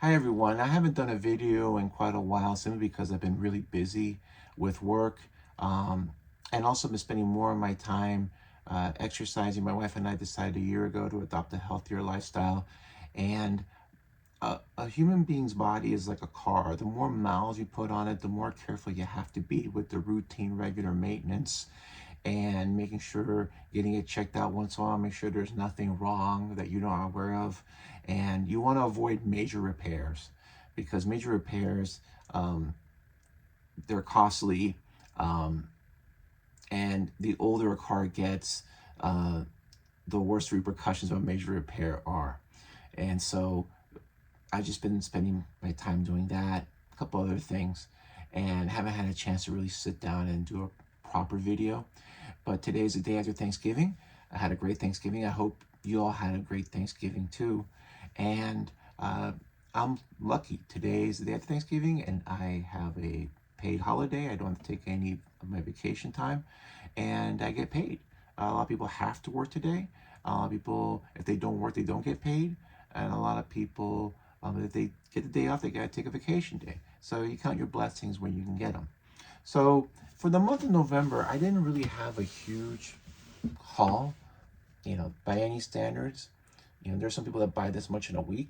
Hi everyone. I haven't done a video in quite a while simply because I've been really busy with work um, and also been spending more of my time exercising. My wife and I decided a year ago to adopt a healthier lifestyle. And a human being's body is like a car. The more miles you put on it, the more careful you have to be with the routine, regular maintenance and making sure getting it checked out once in a while, make sure there's nothing wrong that you're not aware of. And you want to avoid major repairs because major repairs, um, they're costly. Um, and the older a car gets, uh, the worse repercussions of a major repair are. And so I've just been spending my time doing that, a couple other things, and haven't had a chance to really sit down and do a proper video. But today is the day after Thanksgiving. I had a great Thanksgiving. I hope you all had a great Thanksgiving too. And I'm lucky. Today is the day after Thanksgiving, and I have a paid holiday. I don't have to take any of my vacation time, and I get paid. A lot of people have to work today. A lot of people, if they don't work, they don't get paid. And a lot of people, if they get the day off, they got to take a vacation day. So you count your blessings when you can get them. So for the month of November, I didn't really have a huge haul, by any standards. There's some people that buy this much in a week.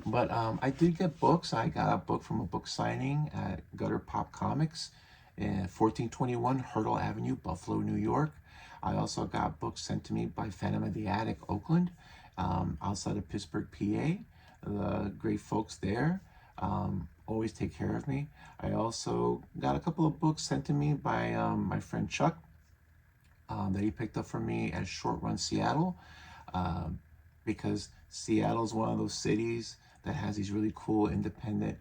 But I did get books. I got a book from a book signing at Gutter Pop Comics in 1421 Hurdle Avenue, Buffalo, New York. I also got books sent to me by Phantom of the Attic, Oakland, outside of Pittsburgh, PA. The great folks there always take care of me. I also got a couple of books sent to me by my friend Chuck that he picked up for me at Short Run Seattle. Because Seattle is one of those cities that has these really cool independent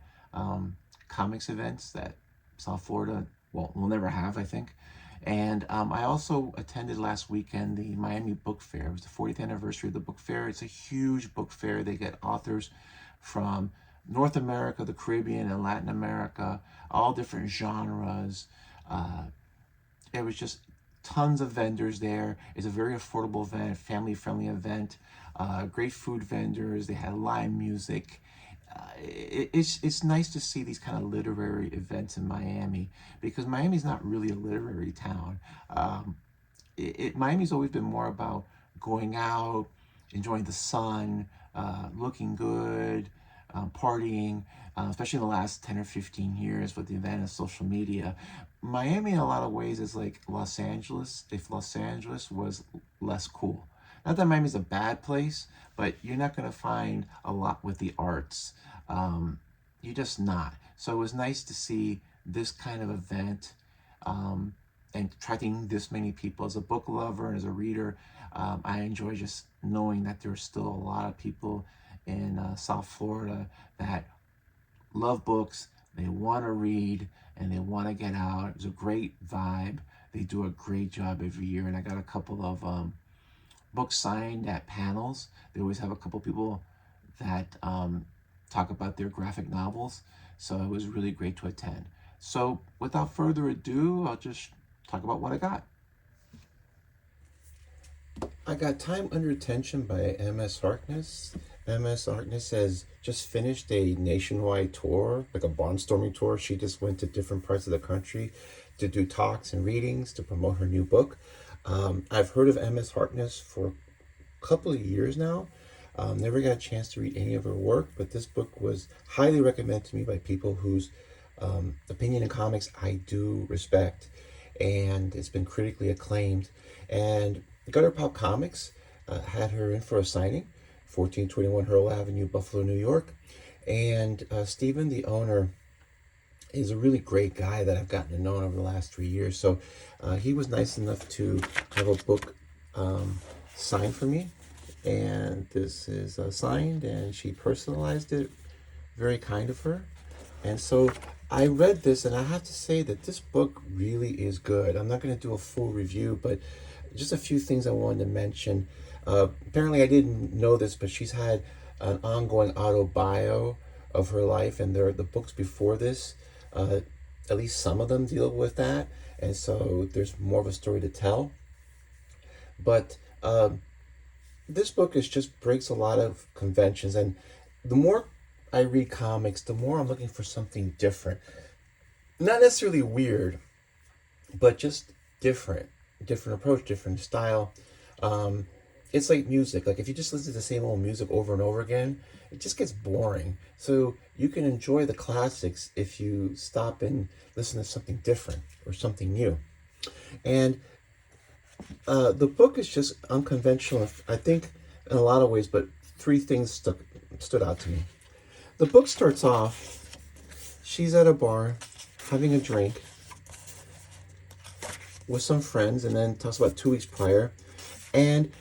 comics events that South Florida will never have, I think. And I also attended last weekend the Miami Book Fair. It was the 40th anniversary of the book fair. It's a huge book fair. They get authors from North America, the Caribbean, and Latin America, all different genres. It was just tons of vendors there. It's a very affordable event, family-friendly event. Great food vendors. They had live music. It's nice to see these kind of literary events in Miami because Miami's not really a literary town. Miami's always been more about going out, enjoying the sun, looking good, partying, especially in the last 10 or 15 years with the advent of social media. Miami, in a lot of ways, is like Los Angeles if Los Angeles was less cool. Not that Miami's a bad place, but you're not going to find a lot with the arts. You're just not. So it was nice to see this kind of event and attracting this many people. As a book lover and as a reader, I enjoy just knowing that there's still a lot of people in South Florida that love books, they want to read, and they want to get out. It was a great vibe. They do a great job every year, and I got a couple of books signed at panels. They always have a couple people that talk about their graphic novels, so it was really great to attend. So without further ado, I'll just talk about what I got. I got Time Under Tension by M.S. Harkness. M.S. Harkness has just finished a nationwide tour, like a barnstorming tour. She just went to different parts of the country to do talks and readings to promote her new book. I've heard of M.S. Harkness for a couple of years now. Never got a chance to read any of her work, but this book was highly recommended to me by people whose opinion in comics I do respect, and it's been critically acclaimed. And Gutter Pop Comics had her in for a signing, 1421 Hurl Avenue, Buffalo, New York. And Stephen, the owner, is a really great guy that I've gotten to know over the last 3 years. So he was nice enough to have a book signed for me. And this is signed, and she personalized it. Very kind of her. And so I read this, and I have to say that this book really is good. I'm not going to do a full review, but just a few things I wanted to mention. Apparently, I didn't know this, but she's had an ongoing autobio of her life, and the books before this, at least some of them deal with that, and so there's more of a story to tell. But this book is just breaks a lot of conventions, and the more I read comics, the more I'm looking for something different. Not necessarily weird, but just different. Different approach, different style. Um, it's like music. Like if you just listen to the same old music over and over again, it just gets boring. So you can enjoy the classics if you stop and listen to something different or something new. And the book is just unconventional, I think, in a lot of ways, but three things stood out to me. The book starts off, she's at a bar having a drink with some friends, and then talks about 2 weeks prior. And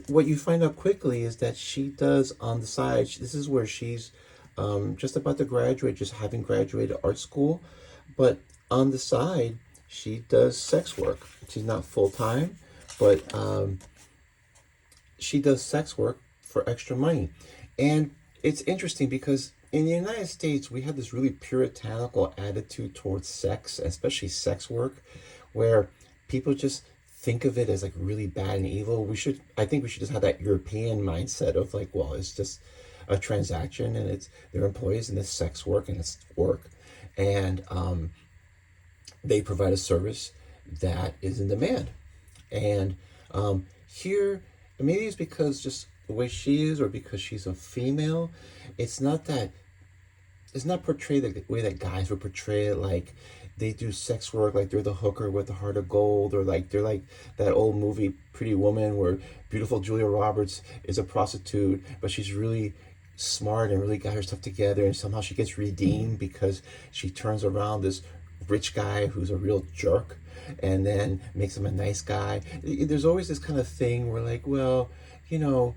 what you find out quickly is that she does on the side, this is where she's just about to graduate, just having graduated art school. But on the side, she does sex work. She's not full time, but she does sex work for extra money. And it's interesting because in the United States, we have this really puritanical attitude towards sex, especially sex work, where people just think of it as like really bad and evil. I think we should just have that European mindset of like, well, it's just a transaction and it's their employees and it's sex work and it's work. And they provide a service that is in demand. And here, maybe it's because just the way she is or because she's a female, it's not that it's not portrayed the way that guys would portray it, like they do sex work like they're the hooker with the heart of gold, or like they're like that old movie Pretty Woman where beautiful Julia Roberts is a prostitute, but she's really smart and really got her stuff together, and somehow she gets redeemed because she turns around this rich guy who's a real jerk and then makes him a nice guy. There's always this kind of thing where like, well, you know,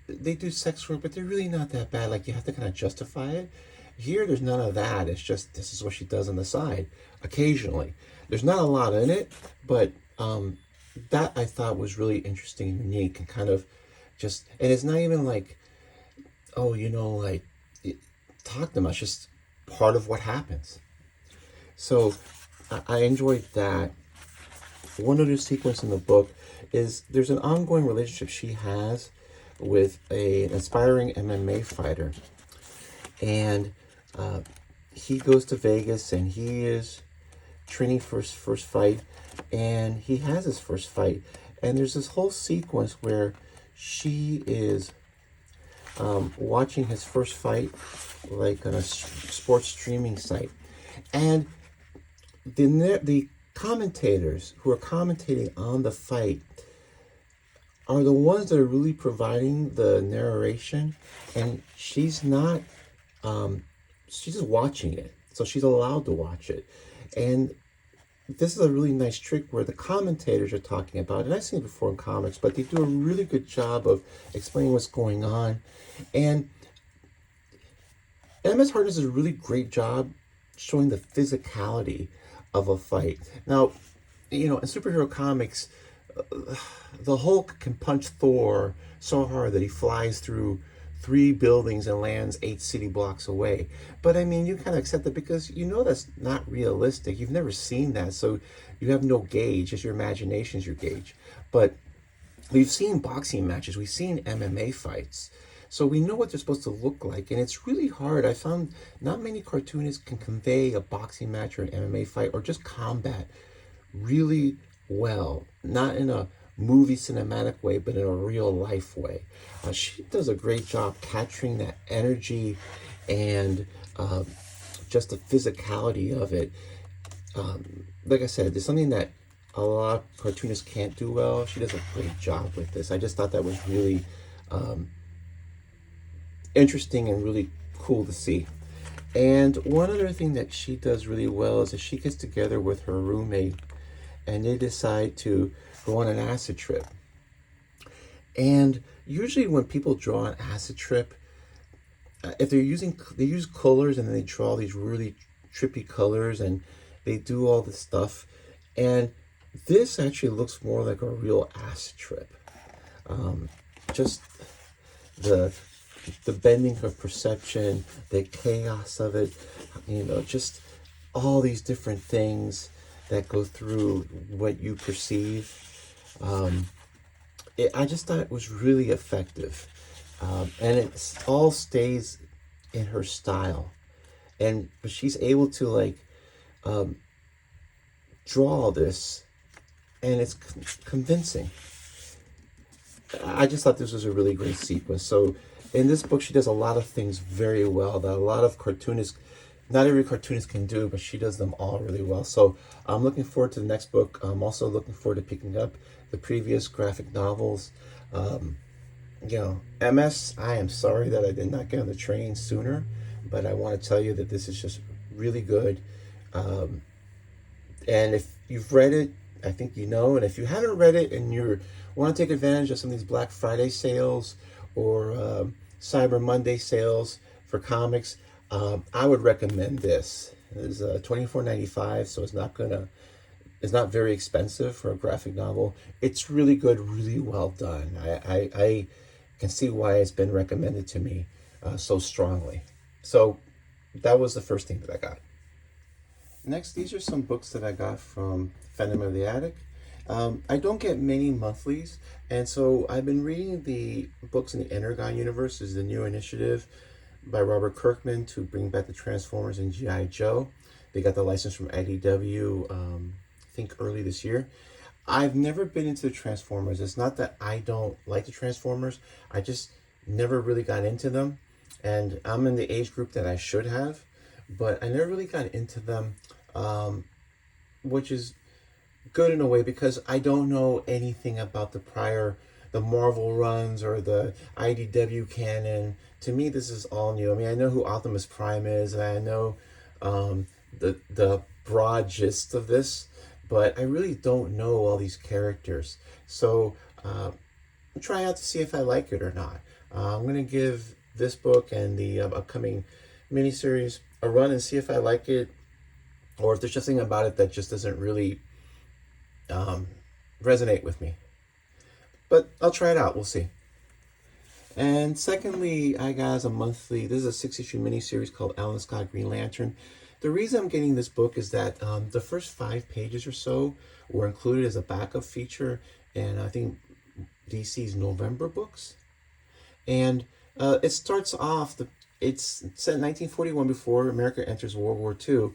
they do sex work, but they're really not that bad. Like you have to kind of justify it. Here, there's none of that. It's just this is what she does on the side, occasionally. There's not a lot in it, but that I thought was really interesting and unique and kind of just. And it's not even like, oh, you know, like talk to them. It's just part of what happens. So I enjoyed that. One other sequence in the book is there's an ongoing relationship she has with an aspiring MMA fighter. And he goes to Vegas and he is training for his first fight. And he has his first fight. And there's this whole sequence where she is watching his first fight like on a sports streaming site. And the commentators who are commentating on the fight are the ones that are really providing the narration, and she's not she's just watching it, so she's allowed to watch it. And this is a really nice trick where the commentators are talking about, and I've seen it before in comics, but they do a really good job of explaining what's going on. And MS Harkness does a really great job showing the physicality of a fight. Now, you know, in superhero comics, the Hulk can punch Thor so hard that he flies through 3 buildings and lands 8 city blocks away. But I mean, you kind of accept it because you know that's not realistic. You've never seen that, so you have no gauge. Just your imagination is your gauge. But we've seen boxing matches, we've seen MMA fights, so we know what they're supposed to look like, and it's really hard. I found not many cartoonists can convey a boxing match or an MMA fight or just combat really well, not in a movie cinematic way, but in a real life way. She does a great job capturing that energy and just the physicality of it. Like I said, there's something that a lot of cartoonists can't do well. She does a great job with this. I just thought that was really interesting and really cool to see. And one other thing that she does really well is that she gets together with her roommate and they decide to go on an acid trip. And usually when people draw an acid trip, if they use colors and then they draw these really trippy colors and they do all this stuff. And this actually looks more like a real acid trip. Just the bending of perception, the chaos of it, you know, just all these different things that go through what you perceive. I just thought it was really effective. And it all stays in her style, and she's able to like draw all this, and it's convincing. I just thought this was a really great sequence. So in this book, she does a lot of things very well that a lot of cartoonists, not every cartoonist can do, but she does them all really well. So I'm looking forward to the next book. I'm also looking forward to picking up the previous graphic novels. MS, I am sorry that I did not get on the train sooner, but I want to tell you that this is just really good. And if you've read it, I think you know. And if you haven't read it and you want to take advantage of some of these Black Friday sales or Cyber Monday sales for comics, I would recommend this. It's $24.95, so it's not very expensive for a graphic novel. It's really good, really well done. I can see why it's been recommended to me so strongly. So that was the first thing that I got. Next, these are some books that I got from Phantom of the Attic. I don't get many monthlies, and so I've been reading the books in the Energon universe. This is the new initiative by Robert Kirkman to bring back the Transformers and G.I. Joe. They got the license from IDW, I think early this year. I've never been into the Transformers. It's not that I don't like the Transformers. I just never really got into them, and I'm in the age group that I should have, but I never really got into them, which is good in a way because I don't know anything about the Marvel runs or the IDW canon. To me, this is all new. I mean, I know who Optimus Prime is, and I know the broad gist of this, but I really don't know all these characters. So I'm trying out to see if I like it or not. I'm going to give this book and the upcoming miniseries a run and see if I like it, or if there's just something about it that just doesn't really resonate with me. But I'll try it out. We'll see. And secondly, I got as a monthly, this is a 6-issue miniseries called Alan Scott Green Lantern. The reason I'm getting this book is that the first 5 pages or so were included as a backup feature in, I think, DC's November books. And it starts off, it's set in 1941 before America enters World War II.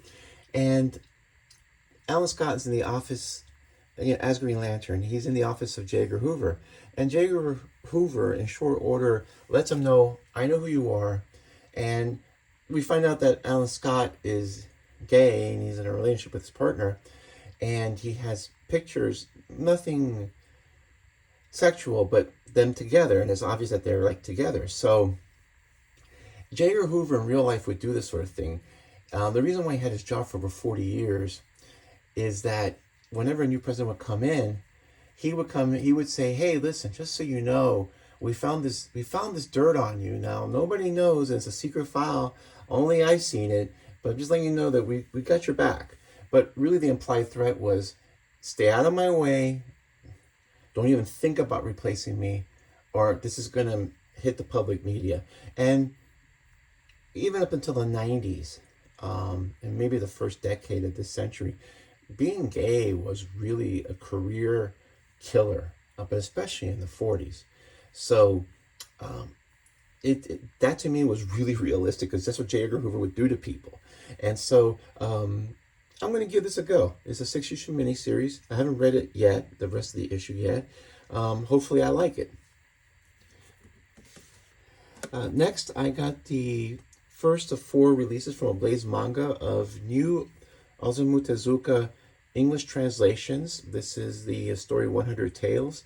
And Alan Scott is in the office, as Green Lantern. He's in the office of J. Edgar Hoover. And J. Edgar Hoover, in short order, lets him know, I know who you are. And we find out that Alan Scott is gay and he's in a relationship with his partner. And he has pictures, nothing sexual, but them together. And it's obvious that they're like together. So J. Edgar Hoover in real life would do this sort of thing. The reason why he had his job for over 40 years is that whenever a new president would come in, he would say, hey, listen, just so you know, we found this dirt on you. Now, nobody knows, and it's a secret file. Only I've seen it, but just letting you know that we got your back. But really the implied threat was, stay out of my way. Don't even think about replacing me, or this is going to hit the public media. And even up until the 90s, and maybe the first decade of this century, being gay was really a career killer, but especially in the 40s. So that to me was really realistic, because that's what J. Edgar Hoover would do to people. And so I'm going to give this a go. It's a 6-issue miniseries. I haven't read it yet, the rest of the issue yet. Hopefully I like it. Next, I got the first of 4 releases from Ablaze Manga of new Osamu Tezuka English translations. This is the story 100 Tales.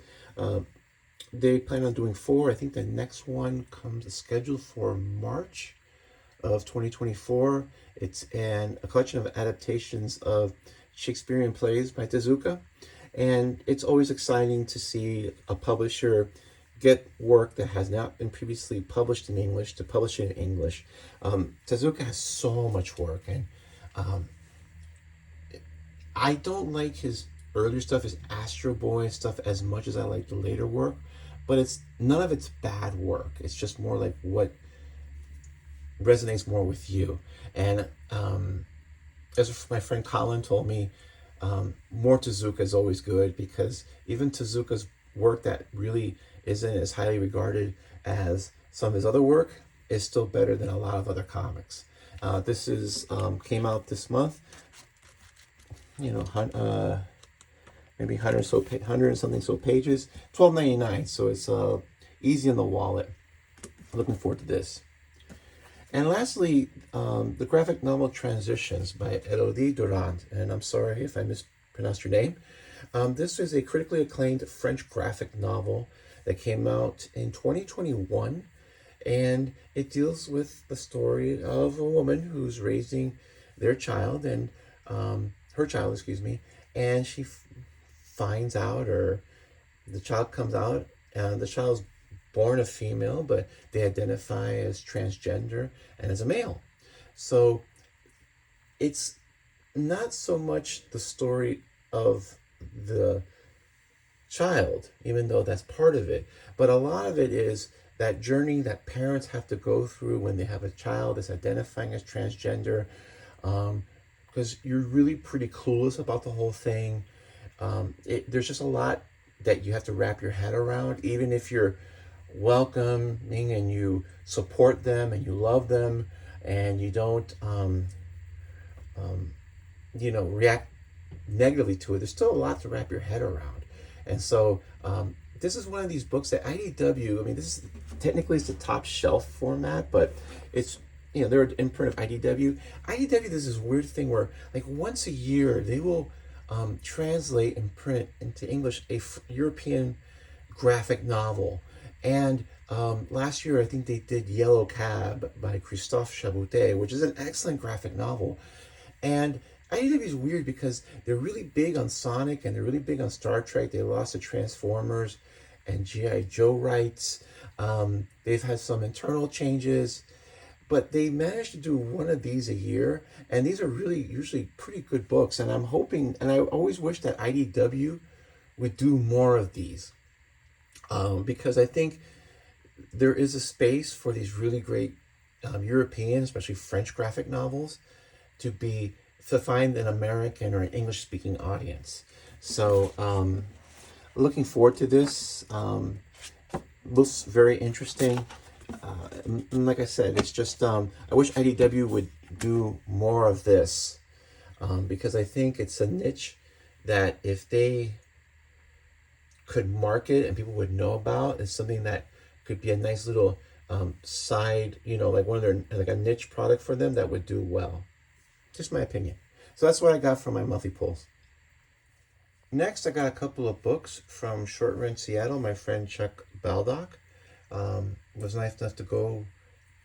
They plan on doing 4. I think the next one comes scheduled for March of 2024. It's a collection of adaptations of Shakespearean plays by Tezuka. And it's always exciting to see a publisher get work that has not been previously published in English to publish it in English. Tezuka has so much work, and I don't like his earlier stuff, his Astro Boy stuff, as much as I like the later work, but none of it's bad work. It's just more like what resonates more with you. And as my friend Colin told me, more Tezuka is always good, because even Tezuka's work that really isn't as highly regarded as some of his other work, is still better than a lot of other comics. This is came out this month. You know, maybe 100 and something so pages. $12.99, so it's easy in the wallet. Looking forward to this. And lastly, the graphic novel Transitions by Elodie Durand. And I'm sorry if I mispronounced your name. This is a critically acclaimed French graphic novel that came out in 2021. And it deals with the story of a woman who's raising their child and her child, excuse me, and she finds out, or the child comes out, and the child's born a female, but they identify as transgender and as a male. So it's not so much the story of the child, even though that's part of it, but a lot of it is that journey that parents have to go through when they have a child that's identifying as transgender, because you're really pretty clueless about the whole thing. There's just a lot that you have to wrap your head around, even if you're welcoming and you support them and you love them and you don't react negatively to it. There's still a lot to wrap your head around. And so this is one of these books that IDW, I mean, this is technically it's the top shelf format, but it's, you know, they're an imprint of IDW. IDW does this weird thing where like once a year they will translate and print into English a European graphic novel. And last year I think they did Yellow Cab by Christophe Chaboutez, which is an excellent graphic novel. And IDW is weird because they're really big on Sonic and they're really big on Star Trek. They lost the Transformers and G.I. Joe rights. They've had some internal changes, but they managed to do one of these a year. And these are really usually pretty good books. And I'm hoping, and I always wish that IDW would do more of these, because I think there is a space for these really great European, especially French graphic novels to find an American or an English-speaking audience. So looking forward to this. Looks very interesting. And like I said, it's just, I wish IDW would do more of this, because I think it's a niche that if they could market and people would know about, it's something that could be a nice little side, you know, like one of their, like a niche product for them that would do well. Just my opinion. So that's what I got from my monthly pulls. Next, I got a couple of books from Short Run Seattle. My friend Chuck Baldock was nice enough to go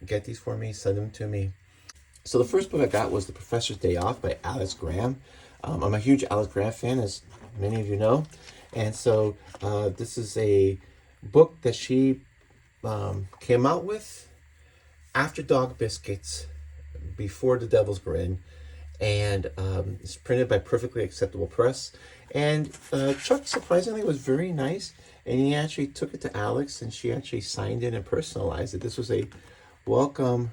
get these for me, send them to me. So the first book I got was The Professor's Day Off by Alice Graham. I'm a huge Alice Graham fan, as many of you know. And so this is a book that she came out with after Dog Biscuits, before The Devil's Grin, and it's printed by Perfectly Acceptable Press. And Chuck surprisingly was very nice, and he actually took it to Alex, and she actually signed it and personalized it. This was a welcome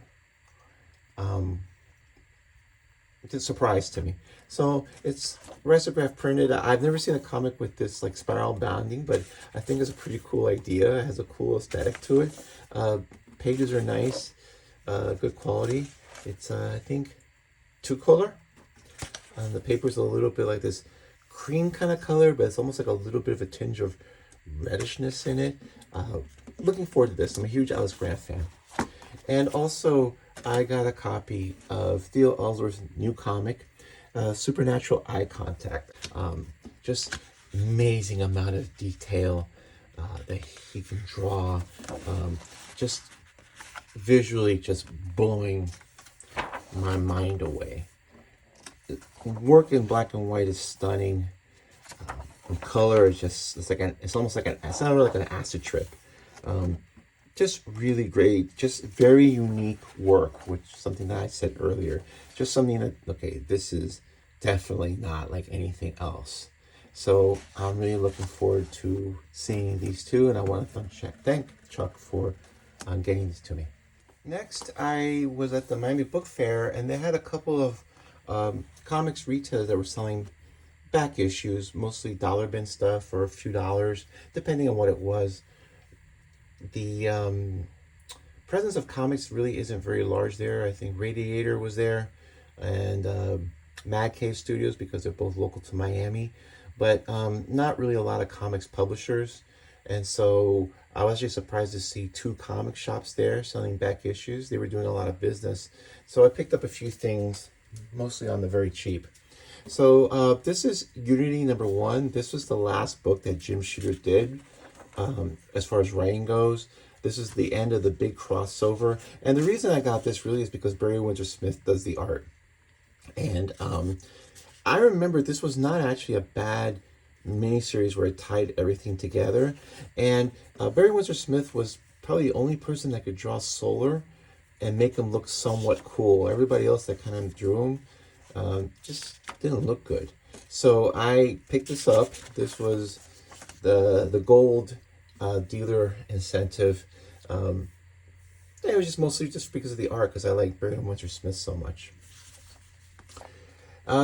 surprise to me. So it's Risograph printed. I've never seen a comic with this like spiral bounding, but I think it's a pretty cool idea. It has a cool aesthetic to it. Pages are nice, good quality. It's I think 2-color. The paper's a little bit like this cream kind of color, but it's almost like a little bit of a tinge of redishness in it. Looking forward to this. I'm a huge Alice Graham fan. And also, I got a copy of Theo Ellsworth's new comic, Supernatural Eye Contact. Just amazing amount of detail that he can draw. Just visually just blowing my mind away. The work in black and white is stunning. And color is just, it's almost like it's not really like an acid trip. Just really great, just very unique work, which is something that I said earlier. Just something that, okay, this is definitely not like anything else. So I'm really looking forward to seeing these two, and I want to thank Chuck for getting these to me. Next, I was at the Miami Book Fair, and they had a couple of comics retailers that were selling back issues, mostly dollar bin stuff for a few dollars, depending on what it was. The presence of comics really isn't very large there. I think Radiator was there, and Mad Cave Studios, because they're both local to Miami, but not really a lot of comics publishers. And so I was actually surprised to see two comic shops there selling back issues. They were doing a lot of business. So I picked up a few things, mostly on the very cheap. So this is Unity #1. This was the last book that Jim Shooter did as far as writing goes. This is the end of the big crossover. And the reason I got this really is because Barry Windsor Smith does the art. And I remember this was not actually a bad miniseries where it tied everything together. And Barry Windsor Smith was probably the only person that could draw Solar and make him look somewhat cool. Everybody else that kind of drew him just didn't look good. So I picked this up. This was the gold dealer incentive. It was just mostly just because of the art, because I like Barry Windsor Smith so much.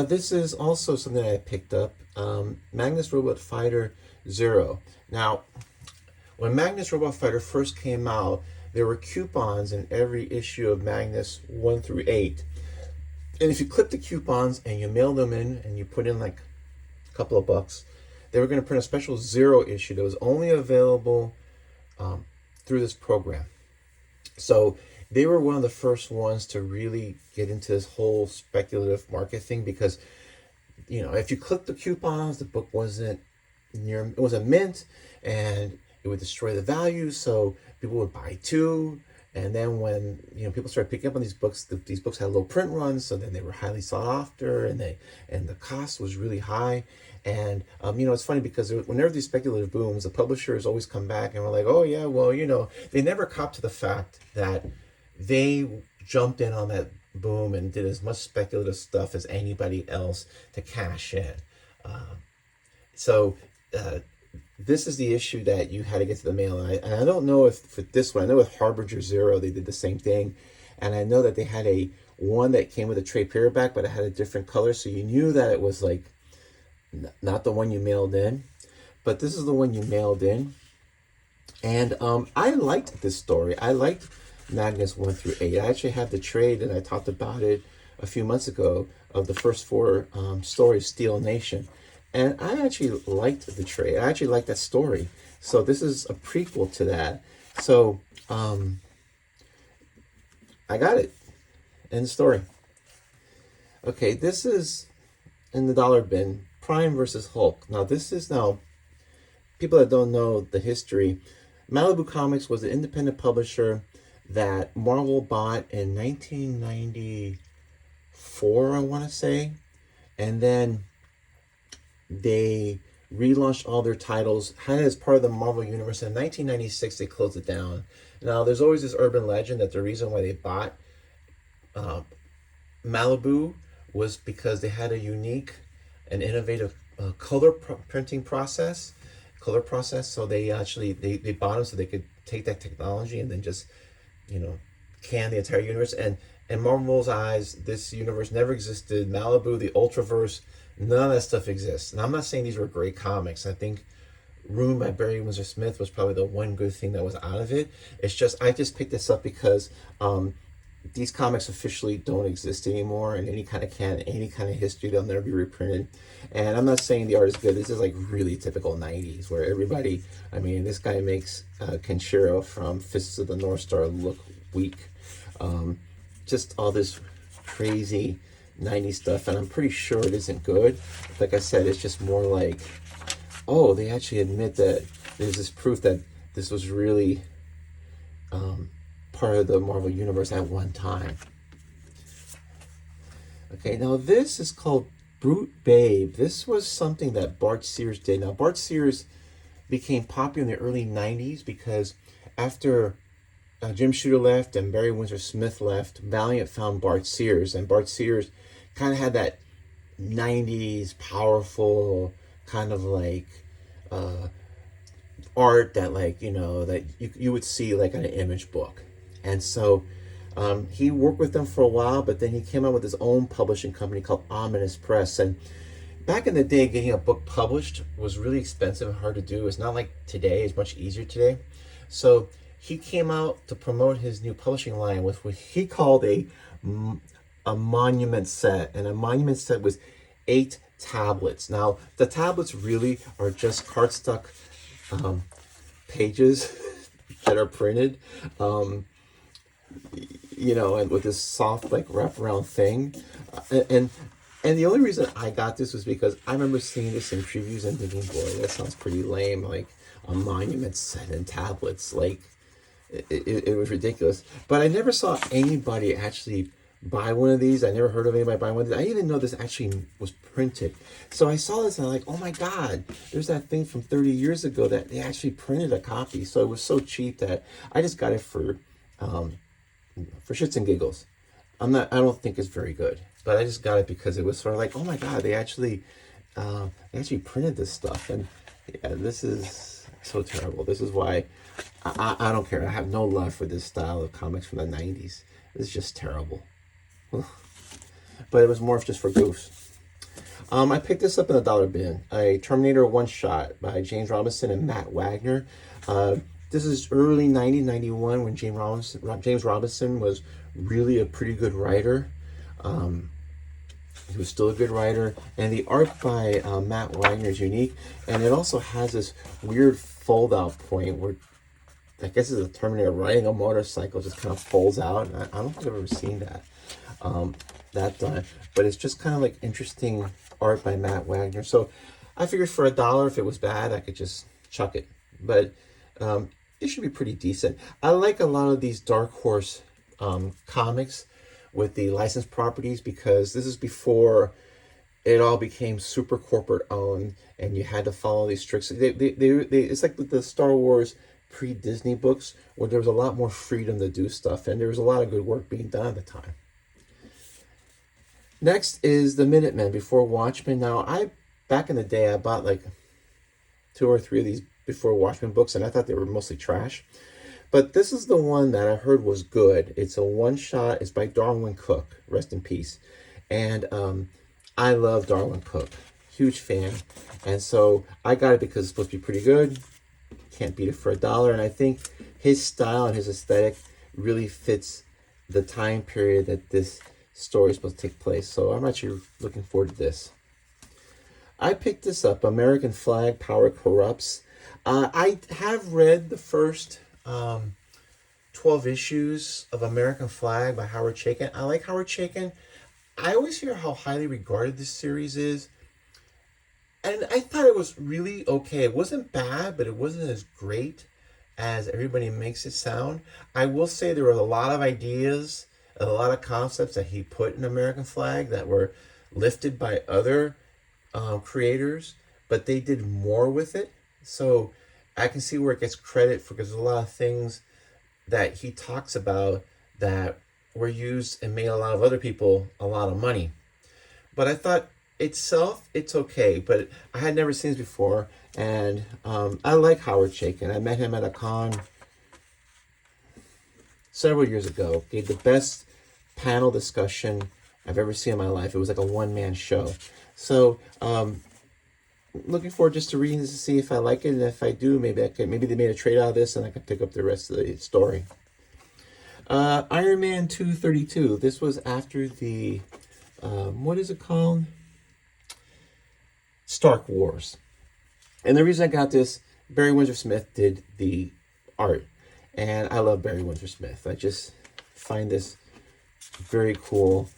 This is also something I picked up, Magnus Robot Fighter Zero. Now, when Magnus Robot Fighter first came out, there were coupons in every issue of Magnus 1 through 8. And if you clip the coupons and you mail them in and you put in like a couple of bucks, they were going to print a special Zero issue that was only available through this program. So they were one of the first ones to really get into this whole speculative market thing, because, you know, if you click the coupons, the book wasn't mint, and it would destroy the value. So people would buy two. And then when, you know, people started picking up on these books had low print runs, so then they were highly sought after, and the cost was really high. And you know, it's funny because whenever these speculative booms, the publishers always come back and were like, oh yeah, well, you know, they never cop to the fact that they jumped in on that boom and did as much speculative stuff as anybody else to cash in. This is the issue that you had to get to the mail. And I don't know if for this one, I know with Harbinger Zero, they did the same thing. And I know that they had one that came with a trade paperback, but it had a different color. So you knew that it was like not the one you mailed in, but this is the one you mailed in. And I liked this story. I liked Magnus 1 through 8. I actually have the trade, and I talked about it a few months ago, of the first 4 stories, Steel Nation. And I actually liked the trade. I actually liked that story. So this is a prequel to that. So I got it. End story. Okay, this is in the dollar bin, Prime versus Hulk. Now people that don't know the history, Malibu Comics was an independent publisher that Marvel bought in 1994, I want to say. And then they relaunched all their titles, had it as part of the Marvel Universe. In 1996, they closed it down. Now, there's always this urban legend that the reason why they bought Malibu was because they had a unique and innovative color printing process. So they actually they bought them so they could take that technology and then just, you know, can the entire universe. And in Marvel's eyes, this universe never existed. Malibu, the Ultraverse, none of that stuff exists. And I'm not saying these were great comics. I think Room by Barry Windsor Smith was probably the one good thing that was out of it. It's just, I just picked this up because these comics officially don't exist anymore in any kind of canon, any kind of history. They'll never be reprinted. And I'm not saying the art is good. This is like really typical 90s where everybody, I mean, this guy makes Kenshiro from Fists of the North Star look weak. Just all this crazy 90s stuff, and I'm pretty sure it isn't good. Like I said, it's just more like, oh, they actually admit that there's this proof that this was really part of the Marvel Universe at one time. Okay, now this is called Brute Babe. This was something that Bart Sears did. Now, Bart Sears became popular in the early 90s because after Jim Shooter left and Barry Windsor Smith left, Valiant found Bart Sears, and Bart Sears kind of had that 90s powerful kind of like art that, like, you know, that you would see like in an Image book. And so he worked with them for a while, but then he came out with his own publishing company called Ominous Press. And back in the day, getting a book published was really expensive and hard to do. It's not like today. It's much easier today. So he came out to promote his new publishing line with what he called a monument set. And a monument set was 8 tablets. Now, the tablets really are just cardstock pages that are printed, you know, and with this soft, like, wraparound thing. And the only reason I got this was because I remember seeing this in previews and thinking, boy, that sounds pretty lame. Like a monument set and tablets. Like, it was ridiculous. But I never saw anybody actually buy one of these. I never heard of anybody buying one of these. I didn't even know this actually was printed. So I saw this and I'm like, oh my God, there's that thing from 30 years ago that they actually printed a copy. So it was so cheap that I just got it for shits and giggles. I don't think it's very good, but I just got it because it was sort of like, oh my God, they actually printed this stuff. And yeah, this is so terrible. This is why I don't care. I have no love for this style of comics from the 90s. It's just terrible. But it was more just for goofs. I picked this up in the dollar bin. A Terminator one-shot by James Robinson and Matt Wagner. This is early 1991 when James Robinson was really a pretty good writer. He was still a good writer. And the art by Matt Wagner is unique. And it also has this weird fold-out point where I guess it's a Terminator riding a motorcycle, just kind of folds out. And I don't think I've ever seen that done. But it's just kind of like interesting art by Matt Wagner. So I figured for $1, if it was bad, I could just chuck it. But it should be pretty decent. I like a lot of these Dark Horse comics with the licensed properties because this is before it all became super corporate owned and you had to follow these strict. It's like the Star Wars pre-Disney books where there was a lot more freedom to do stuff and there was a lot of good work being done at the time. Next is the Minutemen before Watchmen. Now, back in the day, I bought like 2 or 3 of these before Watchmen books, and I thought they were mostly trash. But this is the one that I heard was good. It's a one-shot. It's by Darwyn Cooke. Rest in peace. And I love Darwyn Cooke. Huge fan. And so I got it because it's supposed to be pretty good. Can't beat it for $1. And I think his style and his aesthetic really fits the time period that this story is supposed to take place. So I'm actually looking forward to this. I picked this up, American Flag, Power Corrupts. I have read the first 12 issues of American Flag by Howard Chaykin. I like Howard Chaykin. I always hear how highly regarded this series is. And I thought it was really okay. It wasn't bad, but it wasn't as great as everybody makes it sound. I will say there were a lot of ideas, a lot of concepts that he put in American Flag that were lifted by other creators, but they did more with it. So I can see where it gets credit for, because there's a lot of things that he talks about that were used and made a lot of other people a lot of money. But I thought itself, it's okay, but I had never seen this before, and I like Howard Chaykin. I met him at a con several years ago. Gave the best panel discussion I've ever seen in my life. It was like a one-man show. So looking forward just to reading this to see if I like it, and if I do, maybe they made a trade out of this and I could pick up the rest of the story. Iron Man 232. This was after the what is it called? Stark Wars. And the reason I got this, Barry Windsor Smith did the art, and I love Barry Windsor Smith. I just find this very cool.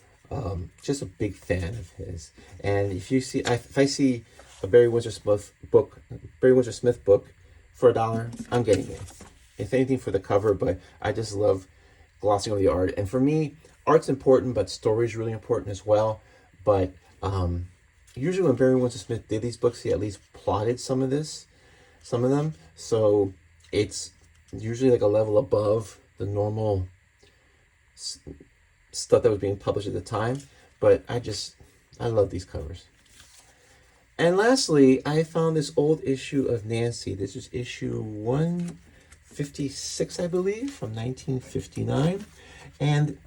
Just a big fan of his. And if I see a Barry Windsor Smith book for $1, I'm getting it. If anything, for the cover, but I just love glossing over the art. And for me, art's important, but story's really important as well. But usually when Barry Windsor Smith did these books, he at least plotted some of them. So it's usually like a level above the normal stuff that was being published at the time. But I love these covers. And lastly, I found this old issue of Nancy. This is issue 156, I believe, from 1959. And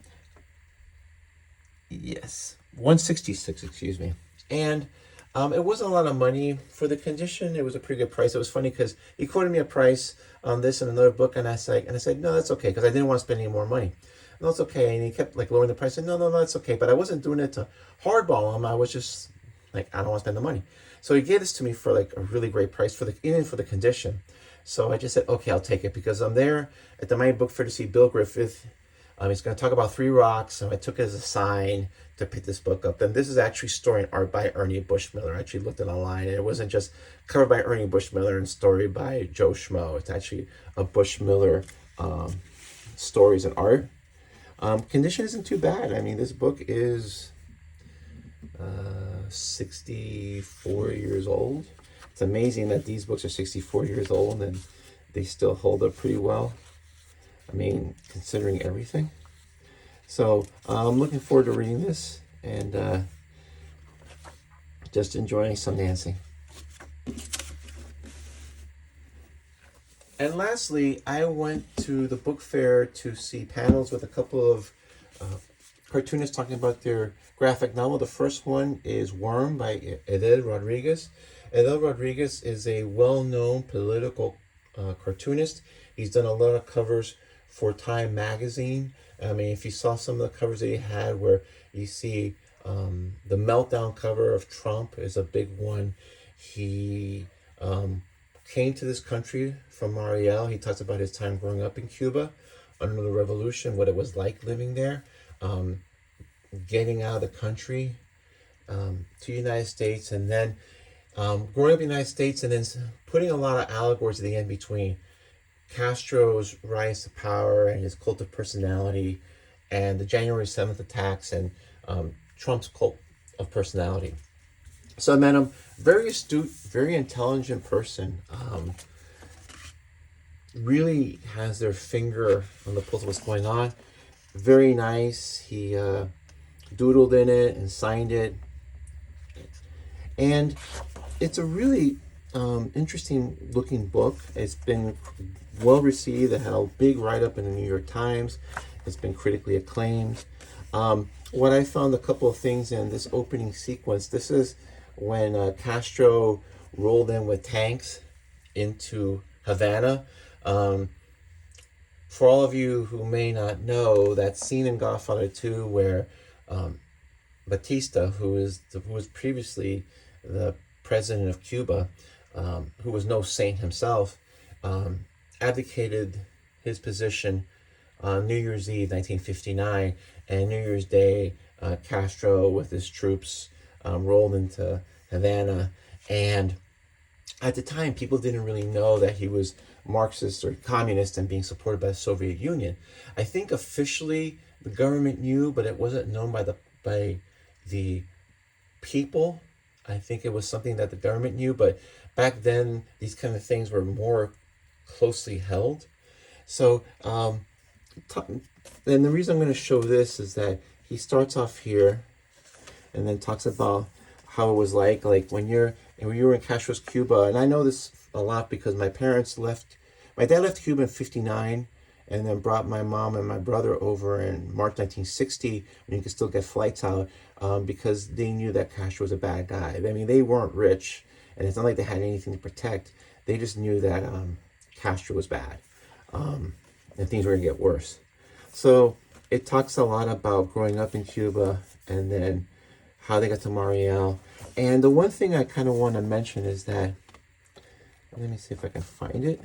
yes, 166, excuse me. And It wasn't a lot of money for the condition. It was a pretty good price. It was funny because he quoted me a price on this and another book, and I said, no, that's okay, because I didn't want to spend any more money. No, it's okay. And he kept like lowering the price. I said, no, that's okay. But I wasn't doing it to hardball him. I was just like, I don't want to spend the money. So he gave this to me for like a really great price for the even for the condition. So I just said, okay, I'll take it, because I'm there at the Miami Book Fair to see Bill Griffith. He's going to talk about Three Rocks, so I took it as a sign to pick this book up. And this is actually story and art by Ernie Bushmiller. I actually looked it online, and it wasn't just cover by Ernie Bushmiller and story by Joe Schmo. It's actually a Bushmiller stories and art. Condition isn't too bad. I mean, this book is 64 years old. It's amazing that these books are 64 years old and they still hold up pretty well. I mean, considering everything. So I'm looking forward to reading this and just enjoying some dancing. And lastly, I went to the book fair to see panels with a couple of cartoonists talking about their graphic novel. The first one is Worm by Edel Rodriguez. Edel Rodriguez is a well-known political cartoonist. He's done a lot of covers for Time magazine. I mean, if you saw some of the covers that he had, where you see the meltdown cover of Trump is a big one. He came to this country from Mariel. He talks about his time growing up in Cuba under the revolution, what it was like living there, getting out of the country to the United States, and then growing up in the United States, and then putting a lot of allegories at the end between Castro's rise to power and his cult of personality, and the January 7th attacks, and Trump's cult of personality. So I met him, very astute, very intelligent person. Really has their finger on the pulse of what's going on. Very nice. He doodled in it and signed it. And it's a really interesting looking book. It's been well received. It had a big write-up in the New York Times. It's been critically acclaimed. What I found, a couple of things in this opening sequence. This is when Castro rolled in with tanks into Havana. For all of you who may not know, that scene in Godfather 2 where Batista, who was previously the president of Cuba, who was no saint himself, abdicated his position on New Year's Eve 1959, and New Year's Day Castro with his troops rolled into Havana. And at the time, people didn't really know that he was Marxist or communist and being supported by the Soviet Union. I think officially the government knew, but it wasn't known by the people. I think it was something that the government knew, but back then these kind of things were more closely held. So, and the reason I'm going to show this is that he starts off here and then talks about how it was like when you were in Castro's Cuba. And I know this a lot because my dad left Cuba in 59 and then brought my mom and my brother over in March 1960 when you could still get flights out, because they knew that Castro was a bad guy. I mean, they weren't rich, and it's not like they had anything to protect. They just knew that Castro was bad, and things were going to get worse. So it talks a lot about growing up in Cuba and then how they got to Mariel. And the one thing I kind of want to mention is that, let me see if I can find it,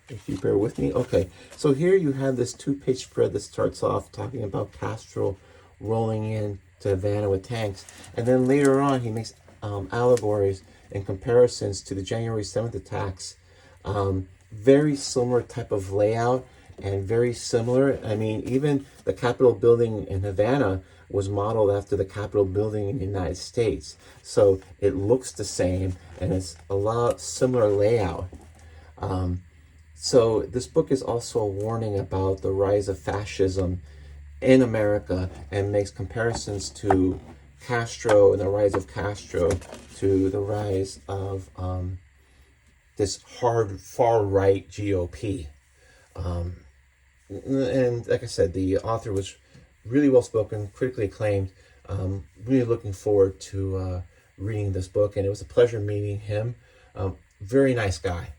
if you bear with me. Okay, so here you have this 2-page spread that starts off talking about Castro rolling in to Havana with tanks. And then later on, he makes allegories and comparisons to the January 7th attacks. Very similar type of layout and very similar. I mean, even the Capitol building in Havana was modeled after the Capitol building in the United States. So it looks the same and it's a lot similar layout. So this book is also a warning about the rise of fascism in America and makes comparisons to Castro and the rise of Castro to the rise of this hard far-right GOP. And like I said, the author was really well spoken, critically acclaimed. Really looking forward to reading this book, and it was a pleasure meeting him. Very nice guy.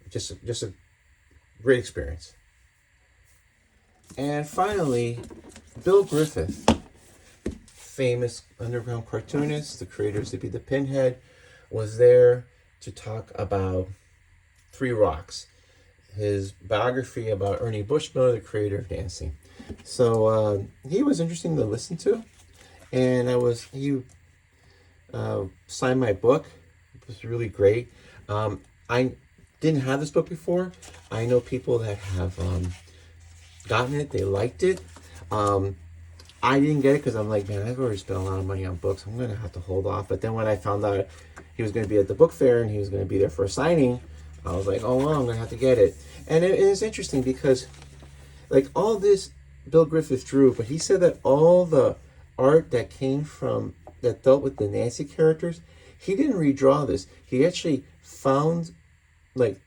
Just a great experience. And finally, Bill Griffith, famous underground cartoonist, the creator of Zippy the Pinhead, was there to talk about Three Rocks, his biography about Ernie Bushmiller, the creator of Nancy. So he was interesting to listen to, and he signed my book. It was really great. I didn't have this book before. I know people that have gotten it. They liked it. I didn't get it because I'm like, man, I've already spent a lot of money on books. I'm going to have to hold off. But then when I found out he was going to be at the book fair and he was going to be there for a signing, I was like, oh, well, I'm going to have to get it. And it is interesting because, like, all this Bill Griffith drew, but he said that all the art that dealt with the Nancy characters, he didn't redraw this. He actually found, like,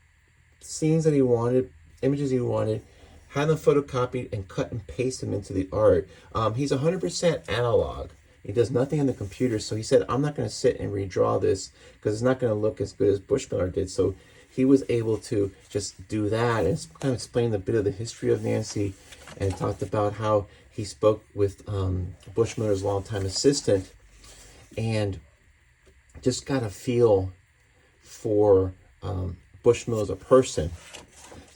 scenes that he wanted, images he wanted, had them photocopied and cut and paste them into the art. He's 100% analog. He does nothing on the computer. So he said, I'm not going to sit and redraw this because it's not going to look as good as Bushmiller did. So he was able to just do that and kind of explain a bit of the history of Nancy and talked about how he spoke with Bushmiller's longtime assistant and just got a feel for Bushmiller as a person.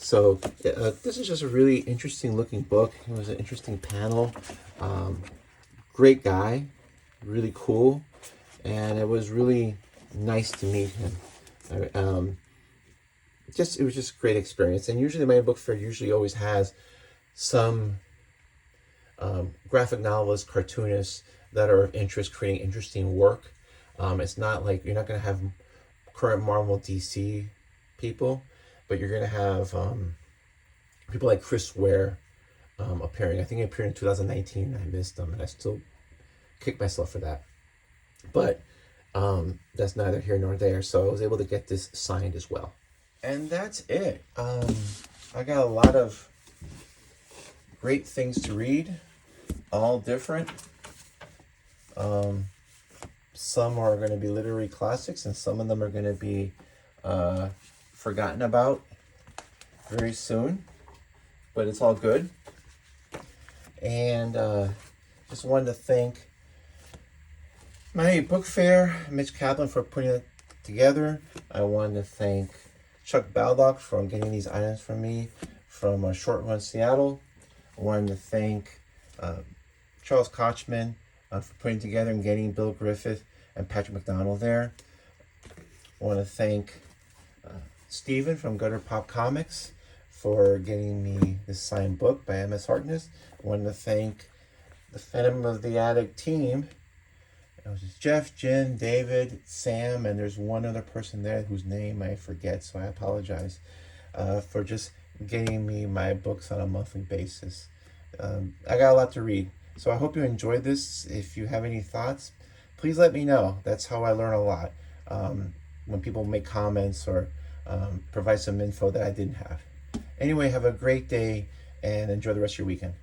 So this is just a really interesting looking book. It was an interesting panel. Great guy, really cool, and it was really nice to meet him. It was just a great experience. And usually my book fair usually always has some graphic novelists, cartoonists that are of interest, creating interesting work. It's not like you're not going to have current Marvel DC people, but you're going to have people like Chris Ware appearing. I think he appeared in 2019 and I missed them, and I still kick myself for that. But that's neither here nor there. So I was able to get this signed as well. And that's it. I got a lot of great things to read, all different. Some are going to be literary classics, and some of them are going to be forgotten about very soon. But it's all good. And just wanted to thank my book fair, Mitch Kaplan, for putting it together. I wanted to thank Chuck Baldock for getting these items from me from Short Run Seattle. I wanted to thank Charles Kochman for putting together and getting Bill Griffith and Patrick McDonald there. I want to thank Steven from Gutter Pop Comics for getting me this signed book by M.S. Harkness. I want to thank the Phantom of the Attic team. It was Jeff, Jen, David, Sam, and there's one other person there whose name I forget, so I apologize, for just getting me my books on a monthly basis. I got a lot to read, so I hope you enjoyed this. If you have any thoughts, please let me know. That's how I learn a lot, when people make comments or provide some info that I didn't have. Anyway, have a great day and enjoy the rest of your weekend.